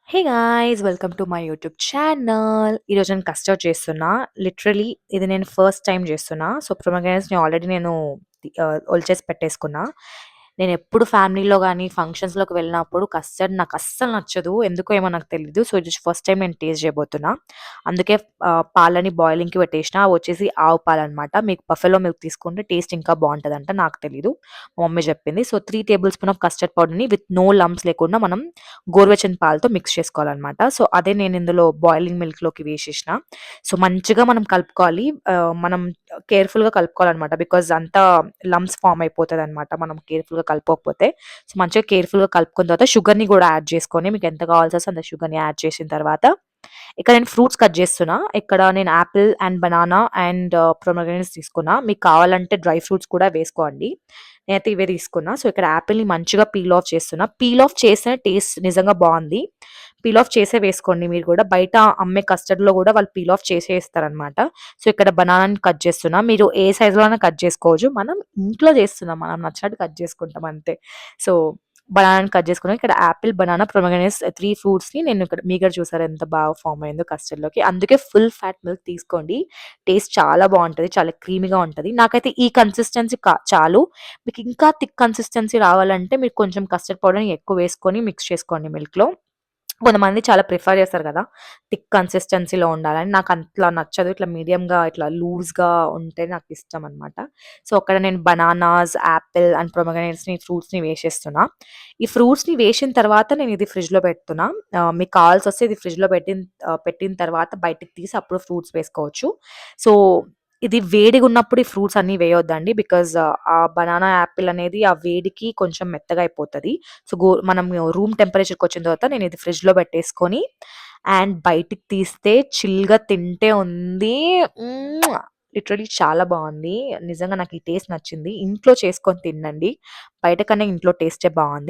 Hey guys! Welcome to my YouTube channel. ఈరోజు నేను custard చేస్తున్నా. లిటరల్లీ ఇది నేను ఫస్ట్ టైమ్ చేస్తున్నా. సో, పొమోగ్రానేట్స్‌ని ఆల్రెడీ నేను ఒలిచేసి పెట్టేసుకున్నా. నేనెప్పుడు ఫ్యామిలీలో గానీ, ఫంక్షన్స్‌లోకి వెళ్ళినప్పుడు కస్టర్డ్ నాకస్సలు నచ్చదు. ఎందుకో ఏమో నాకు తెలీదు. సో, ఇది ఫస్ట్ టైమ్ నేను టేస్ట్ చేయబోతున్నా. అందుకే పాలని బాయిలింగ్‌కి పెట్టేసిన. అవొచ్చేసి ఆవు పాలనమాట. మీకు బఫెలో మిల్క్ తీసుకుంటే టేస్ట్ ఇంకా బావుంటదంట. నాకు తెలీదు. మా మమ్మీ చెప్పింది. So, 3 table spoon of custard పౌడర్‌ని విత్ నో లంప్స్ లేకుండా మనం గోరువెచ్చని పాలతో మిక్స్ చేసుకోవాలనమాట. సో, అదే నేను ఇందులో బాయిలింగ్ మిల్క్‌లోకి వేసేసిన. సో, మంచిగా మనం కలుపుకోవాలి. మనం కేర్‌ఫుల్‌గా కలుపుకోవాలనమాట. బికాజ్ అంతా లంప్స్ ఫార్మ్ అయిపోతదనమాట. మనం కేర్‌ఫుల్‌గా కలుపుకోకపోతే. సో, మంచిగా కేర్‌ఫుల్‌గా కలుపుకున్న తర్వాత షుగర్‌ని గూడా యాడ్ చేసుకొని మీకు ఎంత కావాల్సొస్తే అంత షుగర్‌ని యాడ్ చేసిన తర్వాత ఇక్కడ నేను ఫ్రూట్స్ కట్ చేస్తున్నా. ఇక్కడ నేను యాపిల్ అండ్ బనానా అండ్ పొమోగ్రానేట్స్ తీసుకున్నా. మీకు కావాలంటే డ్రై ఫ్రూట్స్ కూడా వేసుకోండి. నేనైతే ఇవే తీసుకున్నా. సో, ఇక్కడ యాపిల్‌ని మంచిగా పీల్ ఆఫ్ చేస్తున్నా. పీల్ ఆఫ్ చేస్తేనే టేస్ట్ నిజంగా బావుంది. పీల్ ఆఫ్ చేసే వేసుకోండి మీరు గూడా. బయట అమ్మే కస్టర్డ్‌లో గూడా వాళ్ళు పీల్ ఆఫ్ చేసే ఇస్తారనమాట. సో, ఇక్కడ బనానాని కట్ చేస్తున్నా. మీరు ఏ సైజ్‌లో అయినా కట్ చేసుకోవచ్చు. మనం ఇంట్లో చేస్తున్నాం. మనం నచ్చినట్టు కట్ చేసుకుంటాం అంతే. సో, బనానాని కట్ చేసుకున్నాను. ఇక్కడ యాపిల్, బనానా, పొమోగ్రానేట్స్ 3 ఫ్రూట్స్‌ని నేను ఇక్కడ మీగడ చూసారా ఎంత బాగా ఫార్మ్ అయిందో కస్టర్డ్‌లోకి. అందుకే ఫుల్ ఫ్యాట్ మిల్క్ తీసుకోండి. టేస్ట్ చాలా బావుంటది. చాలా క్రీమీగా ఉంటది. నాకైతే ఈ కన్సిస్టెన్సీ చాలు. మీకు ఇంకా థిక్ కన్సిస్టెన్సీ రావాలంటే మీరు కొంచెం కస్టర్డ్ పౌడర్‌ని ఎక్కువ వేసుకొని మిక్స్ చేసుకోండి మిల్క్‌లో. కొంతమంది చాలా ప్రిఫర్ చేస్తారు కదా! థిక్ కన్సిస్టెన్సీలో ఉండాలని. నాకు అట్లా నచ్చదు. ఇట్లా మీడియంగా ఇట్లా లూజ్‌గా ఉంటే నాకిష్టం అనమాట. సో, అక్కడ నేను బనానాస్, యాపిల్ అండ్ పొమోగ్రానేట్స్‌ని ఫ్రూట్స్‌ని వేసేస్తున్నా. ఈ ఫ్రూట్స్‌ని వేసిన తర్వాత నేను ఇది ఫ్రిడ్జ్‌లో పెడుతున్నా. మీకు కావాల్సొస్తే ఇది ఫ్రిడ్జ్‌లో పెట్టిన తర్వాత బయటికి తీసి అప్పుడు ఫ్రూట్స్ వేసుకోవచ్చు. సో, ఇది వేడిగున్నప్పుడు ఈ ఫ్రూట్స్ అన్నీ వేయొద్దండి. బికాజ్ ఆ బనానా, యాపిల్ అనేది ఆ వేడికి కొంచెం మెత్తగా అయిపోతది. సో, మనం రూమ్ టెంపరేచర్‌కొచ్చిన తర్వాత నేనిది ఫ్రిడ్జ్‌లో పెట్టేసుకొని అండ్ బయటికి తీస్తే చిల్‌గా తింటే ఉంది. లిటరల్లీ చాలా బావుంది. నిజంగా నాకు ఈ టేస్ట్ నచ్చింది. ఇంట్లో చేసుకొని తినండి. బయట కన్నా ఇంట్లో టేస్టే బావుంది.